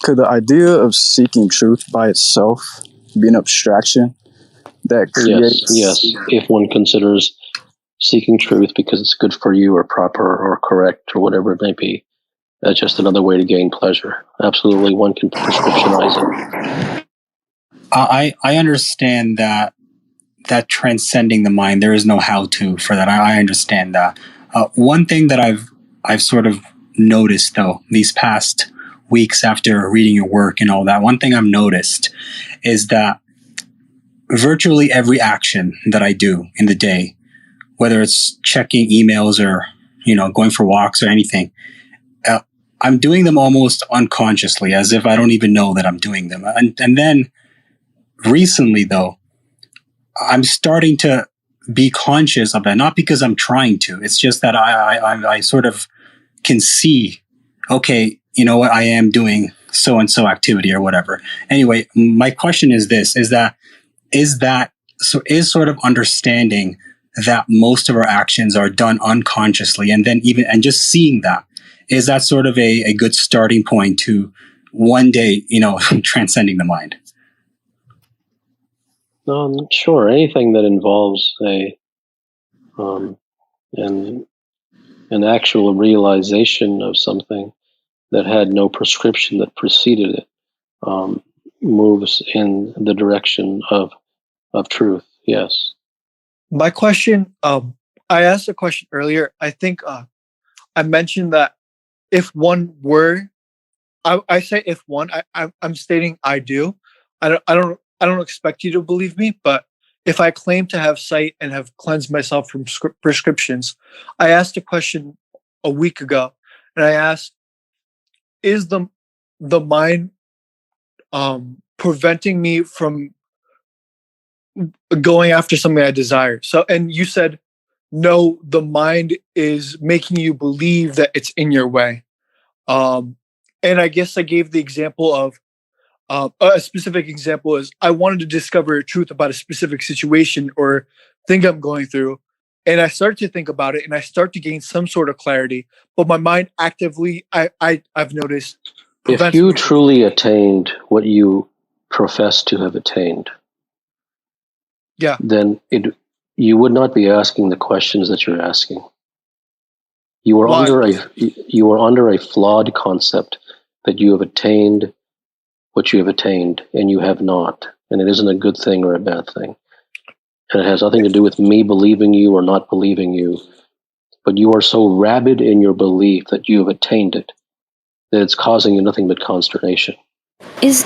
Could the idea of seeking truth by itself be an abstraction that creates? Yes. If one considers seeking truth because it's good for you or proper or correct or whatever it may be, that's just another way to gain pleasure. Absolutely, one can prescriptionize it. I understand that transcending the mind, there is no how-to for that. I understand that. One thing that I've sort of noticed, though, these past weeks after reading your work and all that, one thing I've noticed is that virtually every action that I do in the day, whether it's checking emails or, going for walks or anything, I'm doing them almost unconsciously, as if I don't even know that I'm doing them. And then recently, though, I'm starting to be conscious of that, not because I'm trying to. It's just that I sort of can see, okay, you know what, I am doing so-and-so activity or whatever. Anyway, my question is this, is sort of understanding that most of our actions are done unconsciously, and just seeing that, is that sort of a good starting point to one day, transcending the mind? Sure. Anything that involves an actual realization of something that had no prescription that preceded it moves in the direction of truth. Yes. My question, I asked a question earlier. I think I mentioned that if one were, I say if one, I'm stating I do. I don't expect you to believe me, but if I claim to have sight and have cleansed myself from prescriptions, I asked a question a week ago, and I asked, is the mind preventing me from going after something I desire? So, and you said, no, the mind is making you believe that it's in your way. And I guess I gave the example of a specific example is I wanted to discover truth about a specific situation or thing I'm going through. And I start to think about it and I start to gain some sort of clarity, but my mind actively, I've noticed. If you truly attained what you profess to have attained, then you would not be asking the questions that you're asking. You are under a flawed concept that you have attained what you have attained, and you have not. And it isn't a good thing or a bad thing. And it has nothing to do with me believing you or not believing you. But you are so rabid in your belief that you have attained it, that it's causing you nothing but consternation. Is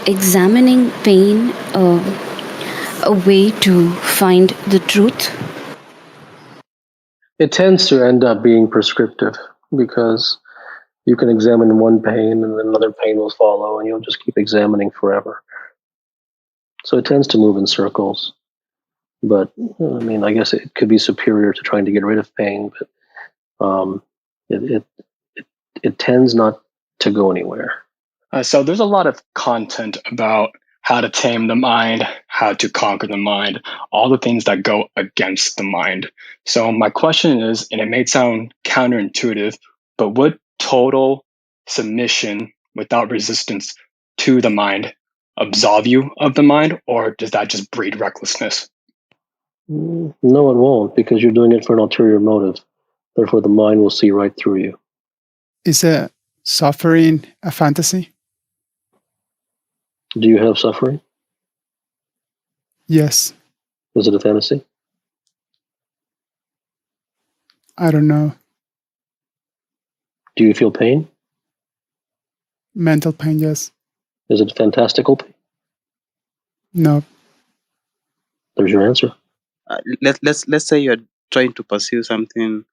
examining pain a way to find the truth? It tends to end up being prescriptive because you can examine one pain and then another pain will follow and you'll just keep examining forever. So it tends to move in circles. But I guess it could be superior to trying to get rid of pain, but it tends not to go anywhere. So there's a lot of content about how to tame the mind, how to conquer the mind, all the things that go against the mind. So my question is, and it may sound counterintuitive, but would total submission without resistance to the mind absolve you of the mind, or does that just breed recklessness? No, it won't, because you're doing it for an ulterior motive. Therefore, the mind will see right through you. Is suffering a fantasy? Do you have suffering? Yes. Is it a fantasy? I don't know. Do you feel pain? Mental pain, yes. Is it fantastical pain? No. There's your answer. Let's say you're trying to pursue something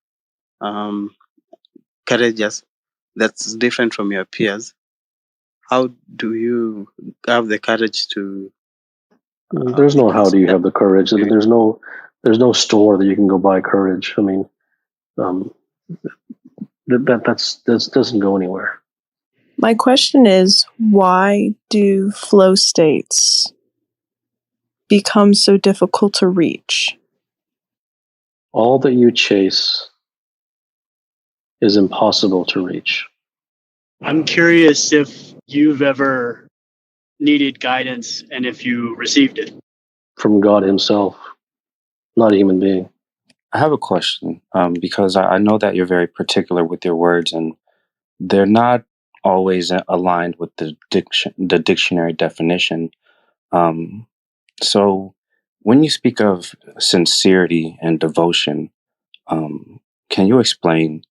courageous that's different from your peers. How do you have the courage to? There's no how do you have the courage. There's no store that you can go buy courage. That doesn't go anywhere. My question is, why do flow states become so difficult to reach? All that you chase is impossible to reach. I'm curious if you've ever needed guidance and if you received it. From God himself, not a human being. I have a question because I know that you're very particular with your words, and they're not always aligned with the dictionary definition. So when you speak of sincerity and devotion, can you explain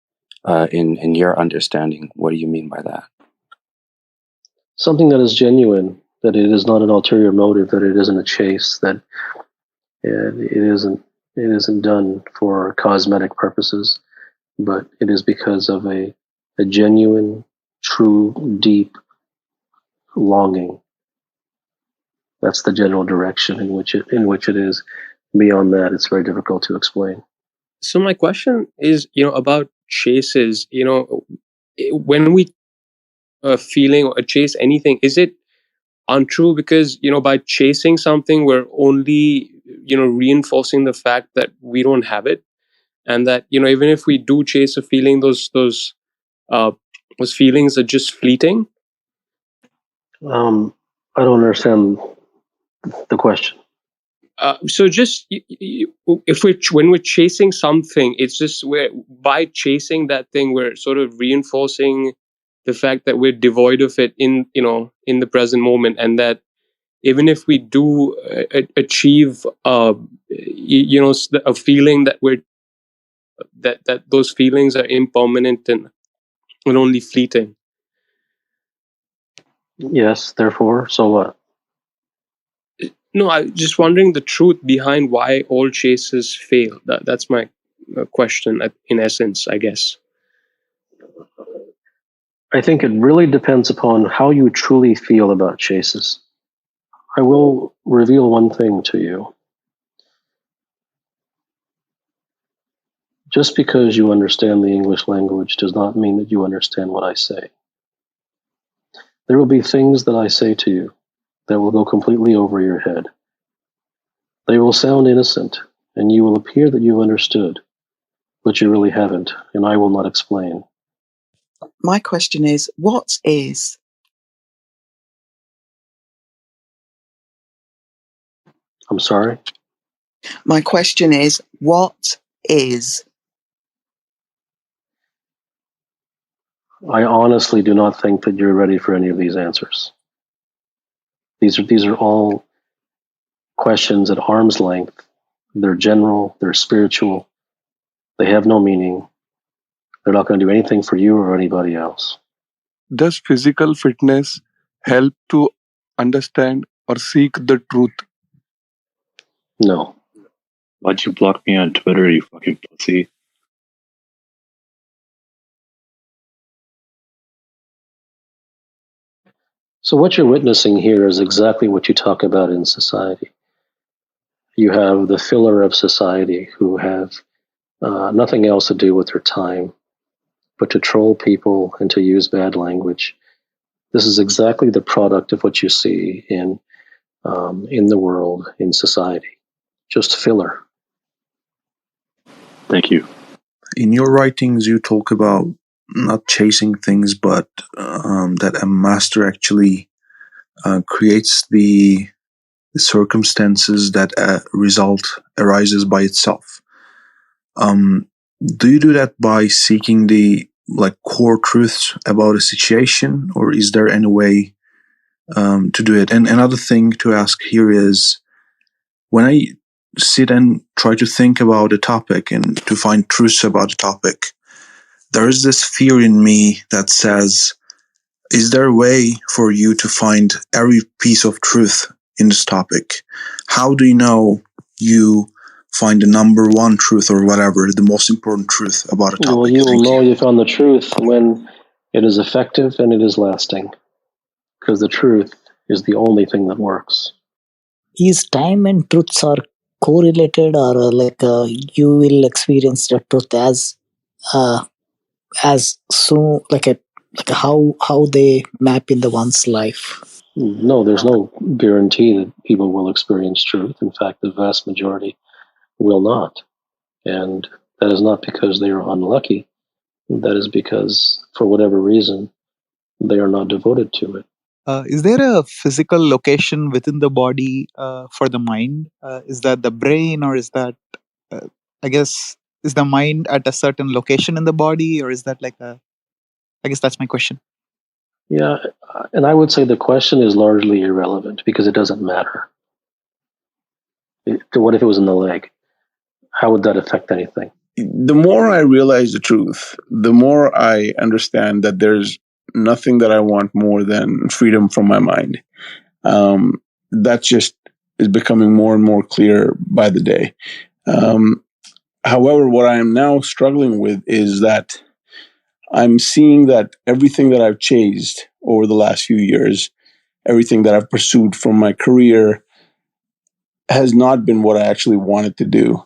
in your understanding, what do you mean by that? Something that is genuine, that it is not an ulterior motive, that it isn't a chase, that it isn't done for cosmetic purposes, but it is because of a genuine, true, deep longing. That's the general direction in which it is. Beyond that, it's very difficult to explain. So my question is, about chases. When we feeling or chase anything, is it untrue because by chasing something we're only reinforcing the fact that we don't have it, and that even if we do chase a feeling, those feelings are just fleeting? I don't understand the question. So just when we're chasing something, it's just by chasing that thing we're sort of reinforcing the fact that we're devoid of it in the present moment, and that even if we do achieve a feeling that that those feelings are impermanent and only fleeting. Yes, therefore, so what? No, I'm just wondering the truth behind why all chases fail. That's my question, in essence, I guess. I think it really depends upon how you truly feel about chases. I will reveal one thing to you. Just because you understand the English language does not mean that you understand what I say. There will be things that I say to you that will go completely over your head. They will sound innocent, and you will appear that you understood, but you really haven't, and I will not explain. My question is, what is? I'm sorry? My question is, what is? I honestly do not think that you're ready for any of these answers. These are all questions at arm's length. They're general, they're spiritual, they have no meaning. They're not going to do anything for you or anybody else. Does physical fitness help to understand or seek the truth? No. Why'd you block me on Twitter, you fucking pussy? So what you're witnessing here is exactly what you talk about in society. You have the filler of society who have nothing else to do with their time but to troll people and to use bad language. This is exactly the product of what you see in the world, in society. Just filler. Thank you. In your writings, you talk about not chasing things, but that a master actually creates the circumstances that a result arises by itself. Do you do that by seeking the core truths about a situation, or is there any way to do it? And another thing to ask here is, when I sit and try to think about a topic and to find truths about a topic, there is this fear in me that says, is there a way for you to find every piece of truth in this topic? How do you know you find the number one truth, or whatever, the most important truth about a topic? Well, you will know you found the truth when it is effective and it is lasting, because the truth is the only thing that works. Is time and truths are correlated, or you will experience the truth as soon, how they map in the one's life? No, there's no guarantee that people will experience truth. In fact, the vast majority will not. And that is not because they are unlucky. That is because, for whatever reason, they are not devoted to it. Is there a physical location within the body for the mind? Is that the brain, or is that, I guess, is the mind at a certain location in the body, or is that like a? I guess that's my question. Yeah, and I would say the question is largely irrelevant because it doesn't matter. What if it was in the leg? How would that affect anything? The more I realize the truth, the more I understand that there's nothing that I want more than freedom from my mind. That just is becoming more and more clear by the day. However, what I am now struggling with is that I'm seeing that everything that I've chased over the last few years, everything that I've pursued from my career, has not been what I actually wanted to do.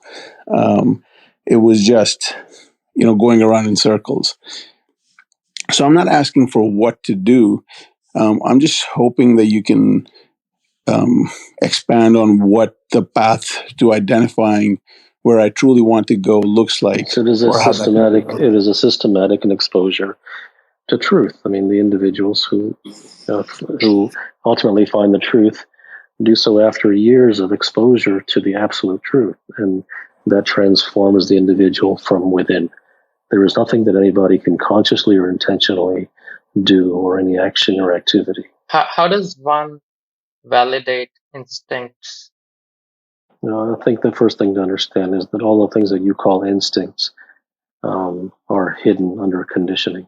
It was just, going around in circles. So I'm not asking for what to do. I'm just hoping that you can expand on what the path to identifying where I truly want to go looks like. So it is a systematic and exposure to truth. I mean, the individuals who ultimately find the truth do so after years of exposure to the absolute truth, and that transforms the individual from within. There is nothing that anybody can consciously or intentionally do, or any action or activity. How does one validate instincts? I think the first thing to understand is that all the things that you call instincts are hidden under conditioning.